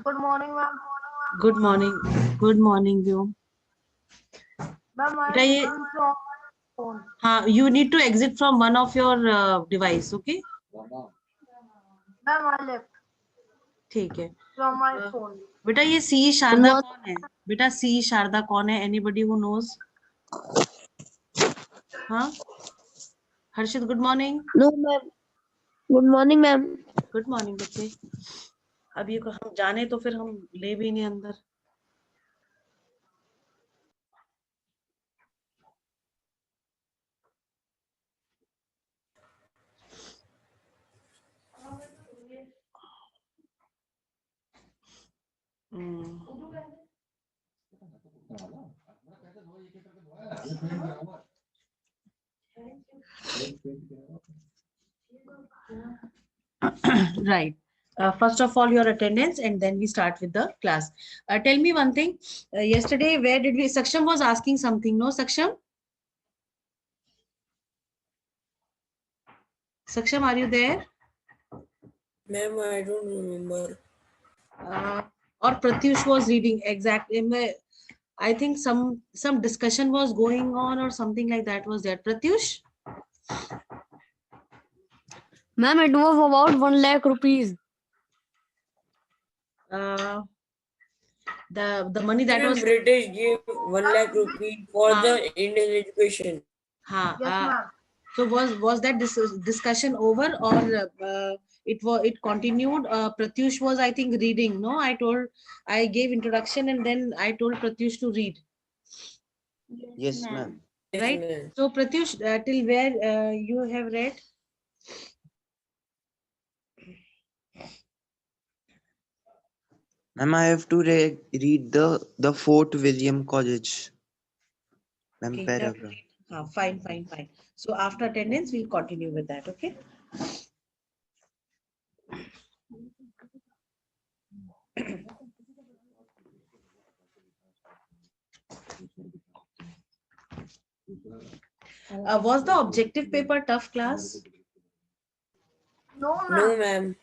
Good morning, ma'am. Good morning. Good morning, you. Ma'am, I बेटा am ये listening from phone. हाँ, you need to exit from one of your device, okay? Ma'am, I left ठीक है. from my phone. बेटा ये सी शारदा कौन है? बेटा सी शारदा कौन है? Anybody who knows? हाँ, Harshit. Good morning. No, ma'am. Good morning, ma'am. Good morning बच्चे. अब ये हम जाने तो फिर हम ले भी नहीं अंदर. Right. First of all, your attendance, and then we start with the class. Tell me one thing. Yesterday, where did we? Saksham was asking something. No, Saksham? Saksham, are you there? Ma'am, I don't remember. Or Pratyush was reading exactly. I think some discussion was going on or something like that was there. Pratyush? Ma'am, it was about 1 lakh rupees. The money that Ma'am, was British gave 1 lakh rupees for the Indian education. Yes, ma'am. So was that discussion over, or it continued? Pratyush was, I think, reading. No, I gave introduction and then I told Pratyush to read. Yes, ma'am. Right. Yes, ma'am. So Pratyush, till where you have read? Ma'am, I have to read the Fort William College. Ma'am, Okay, you have to paragraph. read. Fine. So after attendance, we'll continue with that. Okay. Was the objective paper tough, class? No, No, ma'am. ma'am.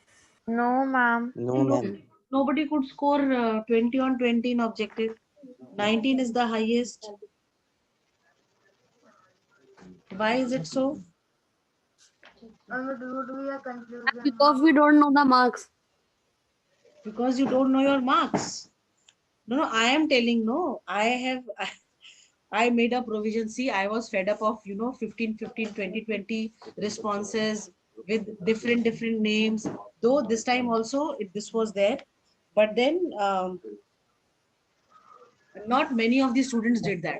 No, ma'am. No, ma'am. Nobody could score 20 on 20 in objective. 19 is the highest. Why is it so? And it would be a confusion. Because we don't know the marks. Because you don't know your marks. No, I am telling, no, I made a provision. See, I was fed up of, 15, 20, 20 responses with different names. Though this time also this was there, but then not many of the students did that.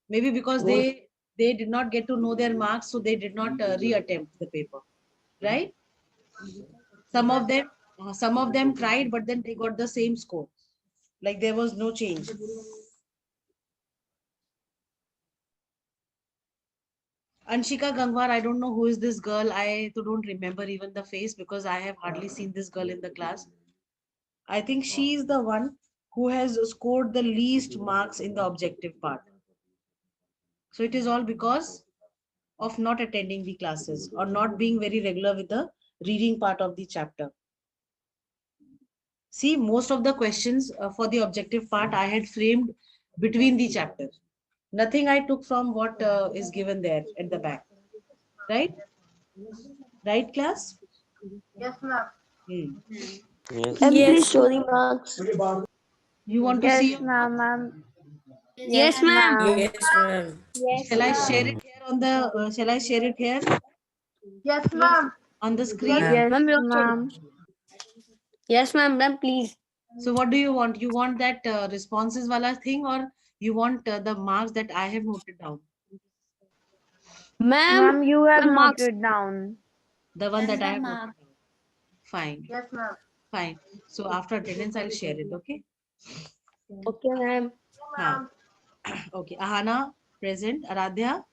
Maybe because they did not get to know their marks, so they did not reattempt the paper, right? Some of them tried, but then they got the same score. Like there was no change. Anshika Gangwar, I don't know who is this girl. I don't remember even the face because I have hardly seen this girl in the class. I think she is the one who has scored the least marks in the objective part. So it is all because of not attending the classes or not being very regular with the reading part of the chapter. See, most of the questions for the objective part I had framed between the chapters. Nothing I took from what is given there at the back. Right? Right, class? Yes, ma'am. Yes. Ma'am, Yes. please show the marks. You want to Yes, see? ma'am. Yes, ma'am. Yes, ma'am. Shall I share it here on the? Shall I share it here Yes, ma'am. on the screen? Ma'am. Ma'am, yes, ma'am. Ma'am, please. So what do you want? You want that responses wala thing, or you want the marks that I have noted down? Ma'am, You have the marks. noted down. The one that I have noted down. Fine, Yes, ma'am. fine. So after attendance, I'll share it. Okay. Okay, ma'am. Huh. Okay. Ahana present. Aradhya.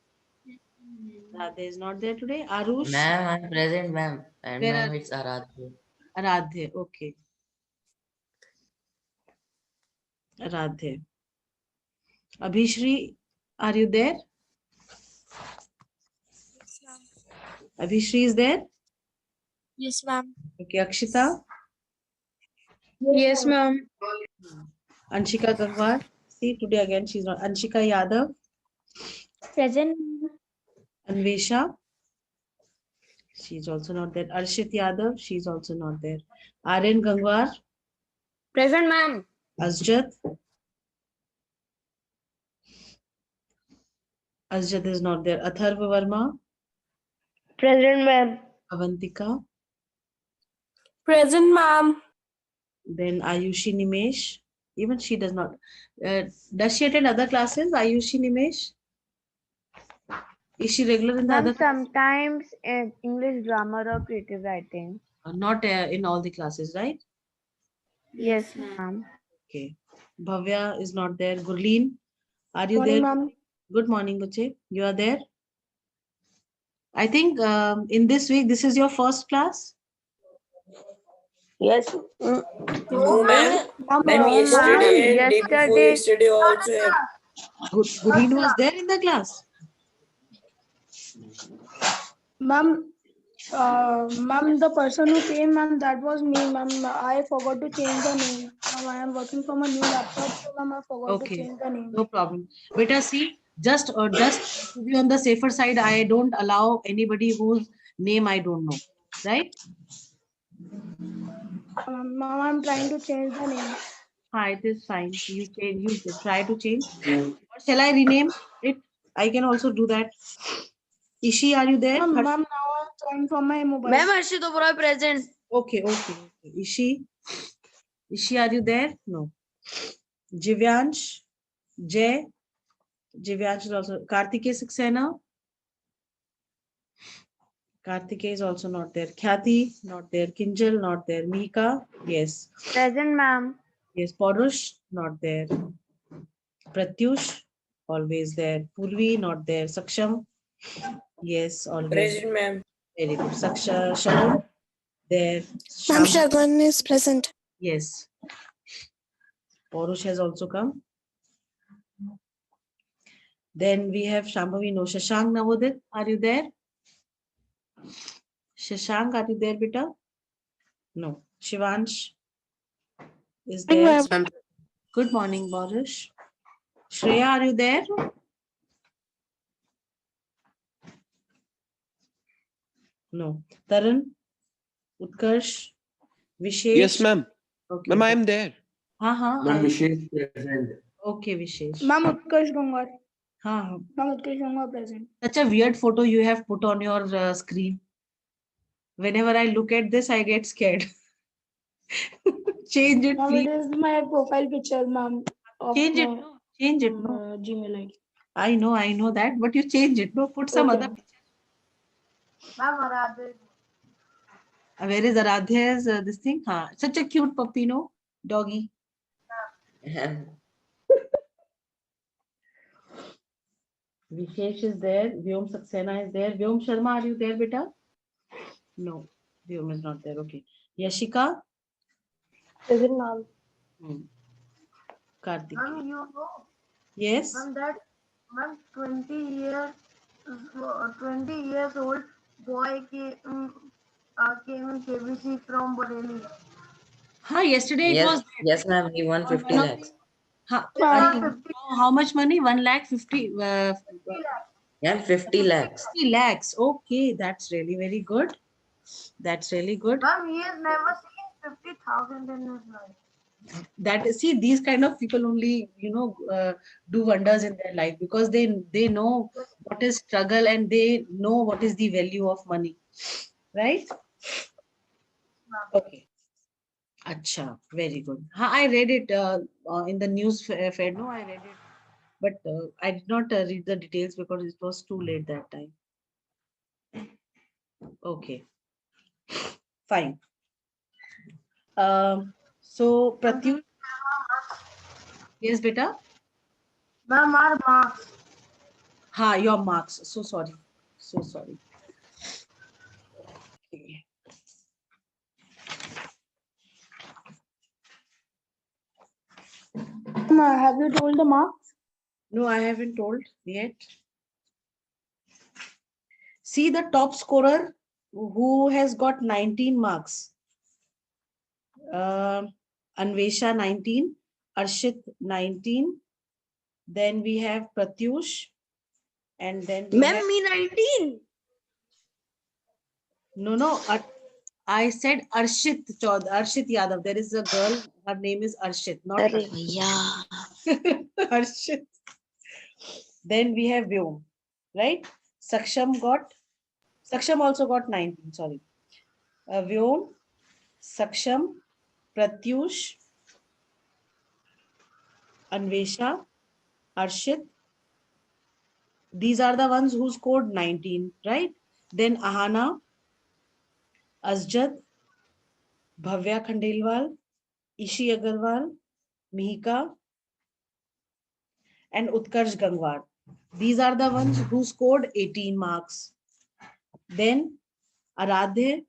Aradhya is not there today. Arush. Ma'am, I'm present, ma'am. And Where ma'am, are it's Aradhya. Aradhya? Okay. Aradhya. Abhishri, are you there? Abhishri is there? Yes, ma'am. Okay. Akshita. Yes, ma'am. Anshika Gangwar. See, today again she's not. Anshika Yadav. Present. Anvesha. She's also not there. Arshit Yadav. She's also not there. Aryan Gangwar. Present, ma'am. Asjad. Asjad is not there. Atharva Verma. Present, ma'am. Avantika. Present, ma'am. Then Ayushi Nimesh. Even she does not. Does she attend other classes? Ayushi Nimesh? Is she regular in the other classes? Sometimes in English grammar or creative writing. Not in all the classes, right? Yes, ma'am. Okay. Bhavya is not there. Gurleen, are you Morning, there? ma'am. Good morning, Buche. You are there? I think in this week, this is your first class. Yes. No, ma'am. Ma'am, yesterday and day before yesterday also have. Gurleen was there in the class. Ma'am, ma'am, the person who came, ma'am, that was me, ma'am. I forgot to change the name. Ma'am, I am working from a new laptop, so ma'am, I forgot to Okay, change the name. no problem. Beta, see, just to be on the safer side, I don't allow anybody whose name I don't know, right? Ma'am, I'm trying to change the name. Hi, it is fine. You change. You try to change. Or shall I rename it? I can also do that. Ishi, are you there? Ma'am, now I'm trying from my mobile. Ma'am, Harshit Oberoi present. Okay. Ishi, are you there? No. Jivyansh, Jay. Jivyansh is also. Kartikeya Saxena. Kartikeya is also not there. Khyati, not there. Kinjal, not there. Mika, yes. Present, ma'am. Yes. Porush, not there. Pratyush, always there. Purvi, not there. Saksham, yes, always. Present, ma'am. Very good. Shagun, there. Ma'am, Shagun is present. Yes. Porush has also come. Then we have Shambhavi. No. Shashank Navodit, are you there? Shashank, are you there, beta? No. Shivansh is there. Good morning, Borush. Shreya, are you there? No. Tarun, Utkarsh, Vishesh. Yes, ma'am. Okay. Ma'am, I am there. Ma'am, Vishesh present. Okay, Vishesh. Ma'am, Utkarsh Gangwar. Ma'am, Utkarsh Gangwar present. such a weird photo you have put on your screen. Whenever I look at this, I get scared. Change it, Ma'am, please. it is my profile picture, ma'am. Change it. No. Change it. No. Gmail ID. I know that, but you change it. No, put some Okay. other picture. Where is Aradhya's this thing? Such a cute puppy, no? Doggy. Vishesh is there. Vyom Saxena is there. Vyom Sharma, are you there, beta? No, Vyom is not there. Okay. Yashika? Present, ma'am. Karthik. Ma'am, you know, Yes? ma'am, 20 years old boy came in KBC from Bareilly. Yesterday it was. Yes, ma'am. He won 50 lakhs. How much money? 1,50,000. Yeah, 50 lakhs. 50 lakhs. Okay, that's really very good. That's really good. Ma'am, he has never seen 50,000 in his life. See, these kind of people only, do wonders in their life because they know what is struggle and they know what is the value of money, right? Okay. Acha, very good. I read it in the news fed. No, I read it, but I did not read the details because it was too late that time. Okay, fine. So Pratyush. Yes, beta. Ma'am, our marks. Your marks. So sorry. Okay. Have you told the marks? No, I haven't told yet. See the top scorer who has got 19 marks. Anvesha 19, Arshit 19. Then we have Pratyush, and then we have, me 19. no, I said Arshit Arshit Yadav. There is a girl, her name is Arshit, not Yeah. Arshit. Then we have Vyom, right? Saksham also got 19, sorry. Vyom, Saksham, Pratyush, Anvesha, Arshit. These are the ones who scored 19, right? Then Ahana, Asjad, Bhavya Khandelwal, Ishi Agarwal, Mihika, and Utkarsh Gangwar. These are the ones who scored 18 marks. Then Aradhe,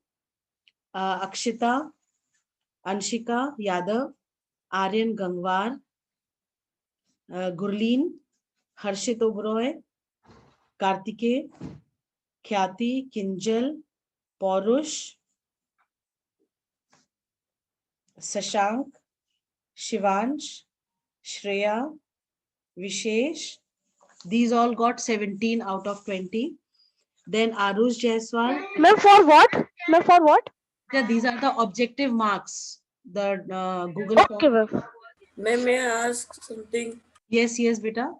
Akshita, Anshika Yadav, Aryan Gangwar, Gurleen, Harshit Obroy, Kartike, Khyati, Kinjal, Paurush, Sashank, Shivansh, Shreya, Vishesh. These all got 17 out of 20. Then Arush Jaiswal. Ma'am, for what? Ma'am, for what? Yeah, these are the objective marks. The Google Okay, form. ma'am. Ma'am, may I ask something? Yes, beta.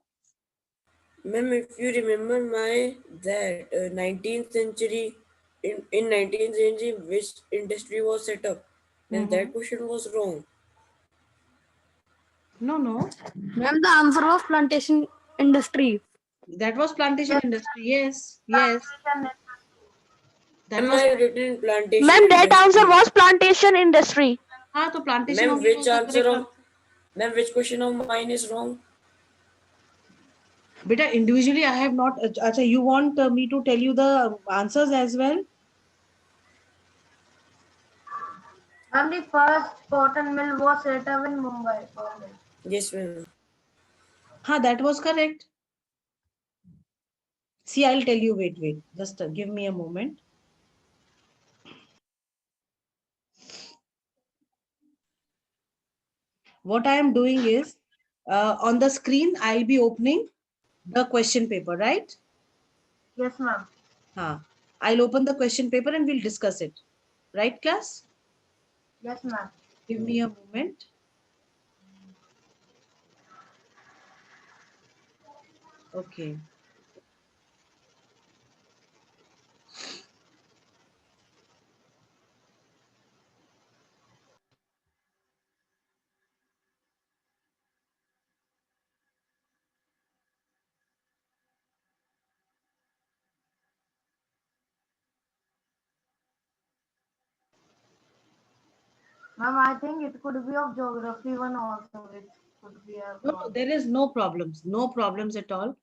Ma'am, if you remember that 19th century, in 19th century, which industry was set up? Then that question was wrong. No. Ma'am, the answer was plantation industry. That was plantation industry. Yes. That Am was. I written plantation Ma'am, that industry? answer was plantation industry. हाँ तो plantation Ma'am, only which was the answer correct of ma'am, which question of mine is wrong? Beta, individually I have not. Acha, you want me to tell you the answers as well? And the first cotton mill was set up in Mumbai. Yes, ma'am. हाँ, that was correct. See, I'll tell you. Wait. Just give me a moment. What I am doing is, on the screen, I'll be opening the question paper, right? Yes, ma'am. I'll open the question paper and we'll discuss it. Right, class? Yes, ma'am. Give me a moment. Okay. Ma'am, I think it could be of geography one also. It could be a No, there is no problems. No problems at all.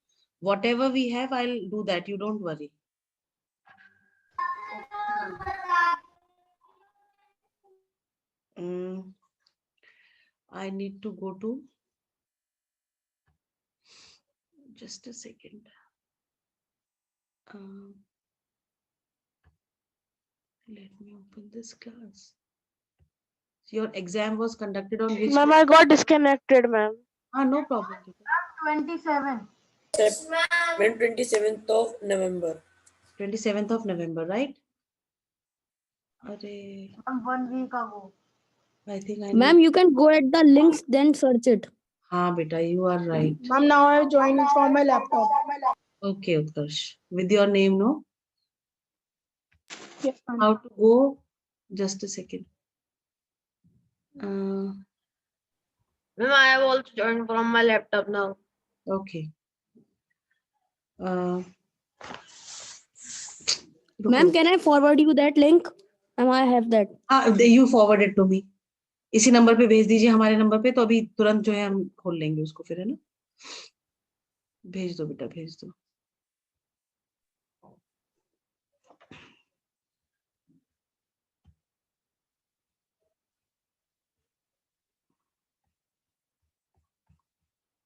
Whatever we have, I'll do that. You don't worry. I need to go to. Just a second. Let me open this class. Your exam was conducted on which? Ma'am, I got disconnected, ma'am. No problem. 27. Ma'am, 27th of November. 27th of November, right? Are, 1 week ago. I think I Ma'am, you can go at the links, then search it. हाँ बेटा, you are right. Ma'am, now I have joined from my laptop. Okay, Utkarsh. With your name, no? Yes, ma'am. How to go? Just a second. Ma'am, I have also joined from my laptop now. Okay. Ma'am, can I forward you that link? Ma'am, I have that. You forward it to me. इसी number पे भेज दीजिए, हमारे number पे, तो अभी तुरंत जो है हम खोल लेंगे उसको फिर, है ना? भेज दो बेटा, भेज दो.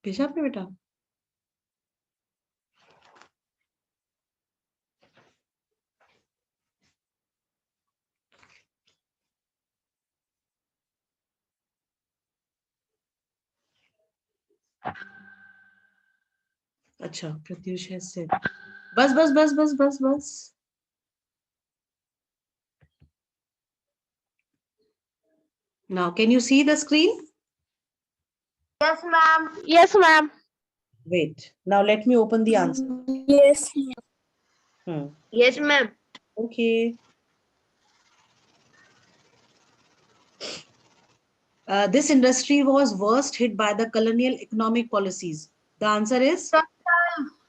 भेजा आपने बेटा? अच्छा, प्रत्युष has said. बस. Now, can you see the screen? Yes, ma'am. Yes, ma'am. Wait. Now let me open the answer. Yes. Yes, ma'am. Okay. This industry was worst hit by the colonial economic policies. The answer is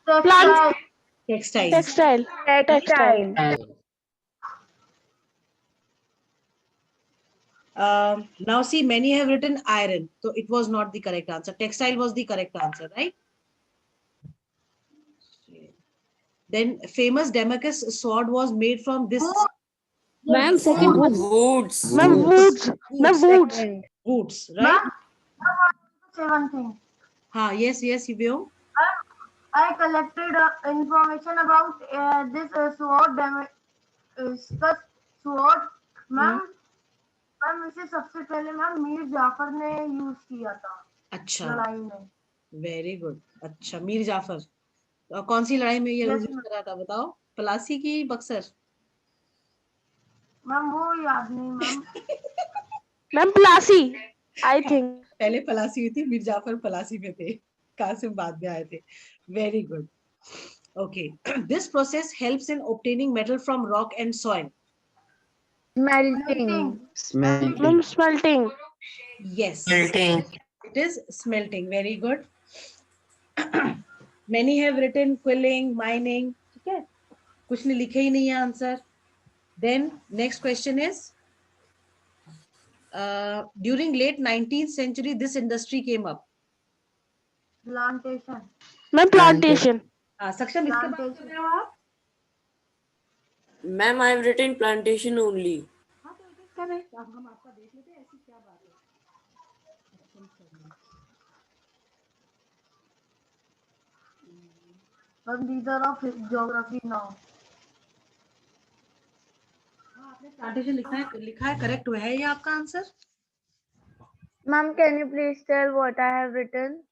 Textile. textiles. Textile. Now see, many have written iron, so it was not the correct answer. Textile was the correct answer, right? Then famous Damascus sword was made from this Ma'am, second one. Woods. Ma'am, woods. Ma'am, woods. Second. woods, right? Ma'am, I want to say one thing. Yes, Yuvio. I collected information about this sword Damascus sword. Ma'am इसे सबसे पहले ma'am Mir Jafar ने use किया था अच्छा, लड़ाई में. Very good. अच्छा, मीर जाफर. कौन सी लड़ाई में ये Yes, यूज ma'am. करा था बताओ? पलासी की बक्सर? मैम वो याद नहीं ma'am. Ma'am, Plassey. I think. पहले पलासी हुई थी, मीर जाफर पलासी में थे, कासिम बाद में आए थे. Very good. Okay. This process helps in obtaining metal from rock and soil. Melting. Smelting. Ma'am, smelting. Yes. It is smelting. Very good. Many have written quilling, mining. ठीक है? कुछ ने लिखे ही नहीं है answer. Then next question is, during late 19th century, this industry came up. Plantation. Ma'am, plantation. सक्षम इसके बात कर रहे हो आप? Ma'am, I have written plantation only. हाँ तो it is correct. अब हम आपका देख लेते हैं, ऐसी क्या बात है? But these are of geography now. आपने प्लांटेशन लिखा है करेक्ट हुआ है ये आपका answer? Ma'am, can you please tell what I have written?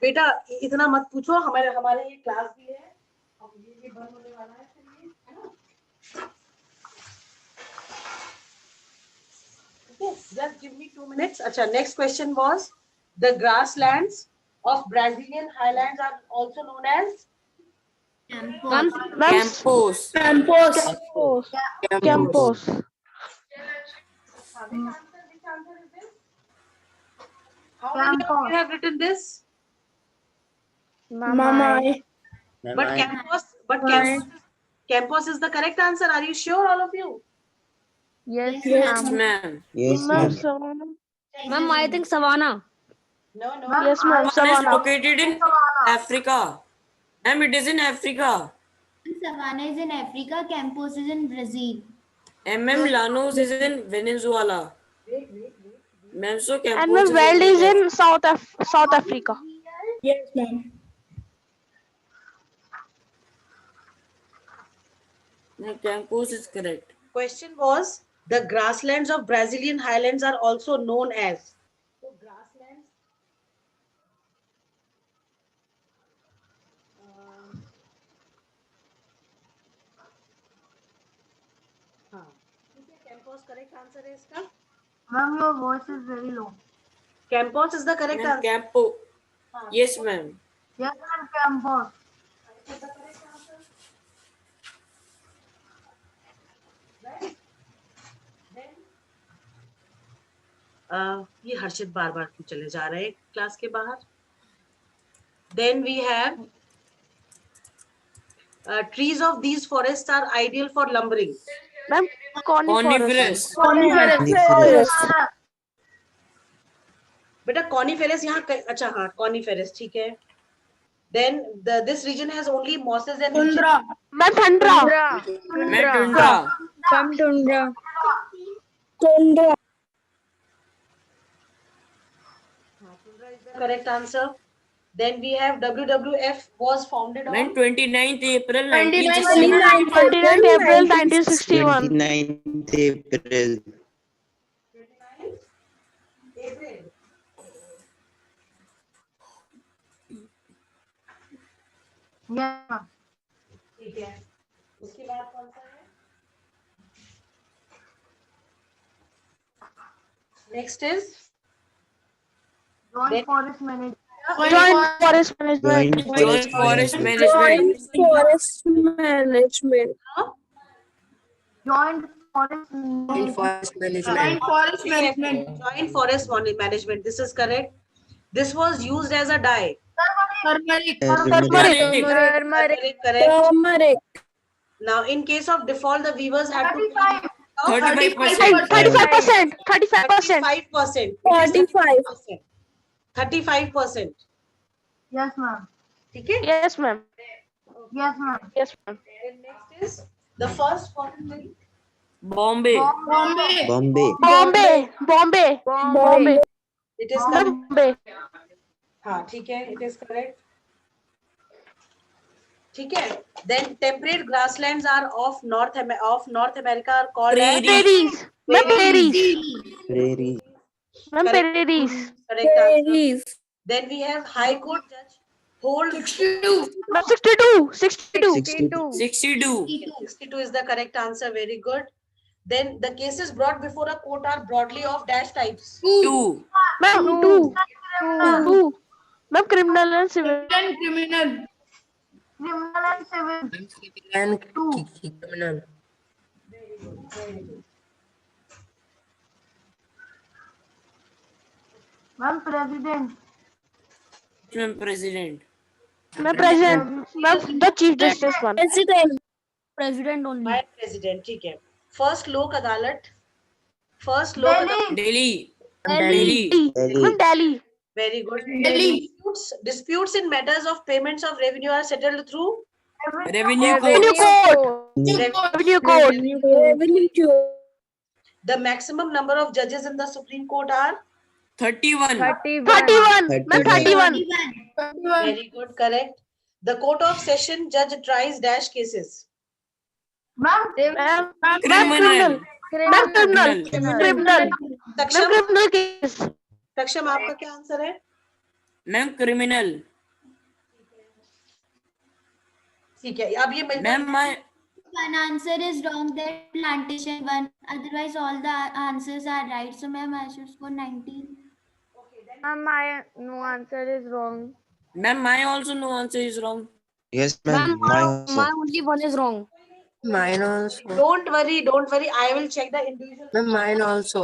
बेटा इतना मत पूछो, हमारे ये क्लास भी है, अब ये भी बंद होने वाला है, फिर ये है ना? Okay, just give me 2 minutes. अच्छा, next question was, the grasslands of Brazilian highlands are also known as Ma'am, Campos. Campos. Campos. How many of you have written this? Mama. But Campos is the correct answer. Are you sure, all of you? Yes, Yes, ma'am. ma'am. Yes, Ma'am, ma'am. Savannah. Ma'am, I think Savannah. No. Yes, ma'am. It is Savannah. located in Africa. Ma'am, it is in Africa. Savannah is in Africa, Campos is in Brazil. Llanos is in Venezuela. Ma'am, so Campos And ma'am, Weld is in South Africa. Yes, ma'am. Ma'am, Campos is correct. Question was, the grasslands of Brazilian highlands are also known as. So grasslands. हाँ, ठीक है, Campos correct answer है इसका. Ma'am, your voice is very low. Campos is the correct Ma'am, answer. Campo. Yes, ma'am. Yes, ma'am, Campos. Is the correct answer. Right? Then, ये हर्षित बार क्यों चले जा रहे हैं क्लास के बाहर? Then we have trees of these forests are ideal for lumbering. Ma'am, coniferous. Coniferous. बेटा coniferous यहाँ अच्छा हाँ coniferous ठीक है. Then this region has only mosses and Tundra. Ma'am, tundra. Ma'am, Tundra. Tundra. Tundra is the correct answer. Then we have WWF was founded on. Ma'am, 29th April 29th 1961. April 1961. 29th April. 29th April. Yes, ma'am. ठीक है. उसके बाद कौन सा है? Next is Joint forest management. Joint forest management. Joint forest Joint management. forest management. Joint forest Joint forest management. Forest joint forest management. This is correct. This was used as a dye. Turmeric. Turmeric. Turmeric, correct. Turmeric. Now, in case of default, the weavers had to 35. 35%. 35%. 35%. 35%. 45. 35%. Yes, ma'am. Okay. Yes, ma'am. Yes, ma'am. Yes, ma'am. And next is the first cotton mill. Bombay. Bombay. Bombay. Bombay. It is correct. Bombay. हाँ, ठीक है. It is correct. ठीक है. Then temperate grasslands are of North America are called as Prairies. Ma'am, prairies. Prairie. Ma'am, Correct. prairies. correct answer. Prairies. Then we have High Court judge hold ma'am, 62. 62. 62. 62. 62 is the correct answer. Very good. Then the cases brought before a court are broadly of dash types. 2. Ma'am, 2. 2. Ma'am, criminal and civil. Criminal. Criminal and civil. And criminal. Ma'am, president. President. Ma'am, president. Ma'am, the chief justice one. President. President only. By president. ठीक है. First लोक अदालत. First लोक अदालत. Delhi. Delhi. Delhi. Ma'am, Delhi. Very good. Delhi. Disputes in matters of payments of revenue are settled through Revenue Revenue code. code. Revenue code. Revenue code. the maximum number of judges in the Supreme Court are 31. 31. Ma'am, 31. very good. Correct. The Court of Session judge tries dash cases. Ma'am, Ma'am, Criminal. Ma'am, criminal. Criminal. Ma'am, Saksham, criminal case. Saksham आपका क्या answer है? Ma'am, criminal. ठीक है. अब ये मिलता Ma'am, my One answer is wrong. That plantation one. Otherwise, all the answers are right. So, ma'am, I should score 19. My no answer is wrong. Ma'am, my also no answer is wrong. Yes, ma'am. My also. only one is wrong. Mine also. Don't worry. I will check the individual. Ma'am, mine also.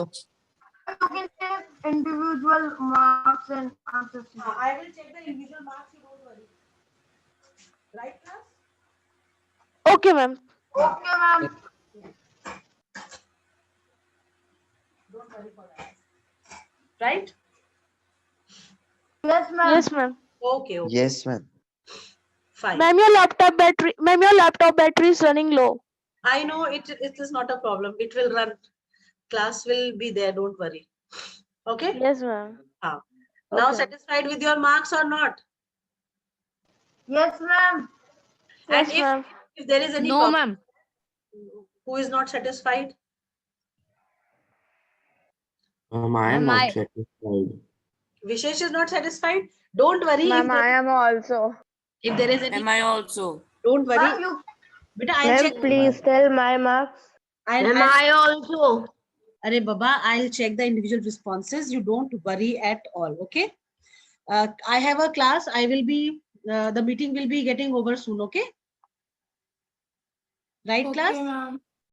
you can take individual marks and answers. I will check the individual marks. You don't worry. Right, class? Okay, ma'am. Okay, ma'am. Don't worry for that. Right? Yes, ma'am. Yes, ma'am. Okay. Yes, ma'am. Fine. Ma'am, your laptop battery is running low. I know it is not a problem. It will run. Class will be there. Don't worry. Okay. Yes, ma'am. Now Okay. satisfied with your marks or not? Yes, ma'am. And Yes, ma'am. if there is any No, problem, ma'am. who is not satisfied? I am Ma'am, not satisfied. Vishesh is not satisfied. Don't worry. If Ma'am, I there, am also. if there is any, Am I also? don't worry. Ma'am, you Beta, I'll check. please tell my marks. I also. Arey Baba, I'll check the individual responses. You don't worry at all. Okay. I have a class. I will be. The meeting will be getting over soon. Okay. Right, class? ma'am.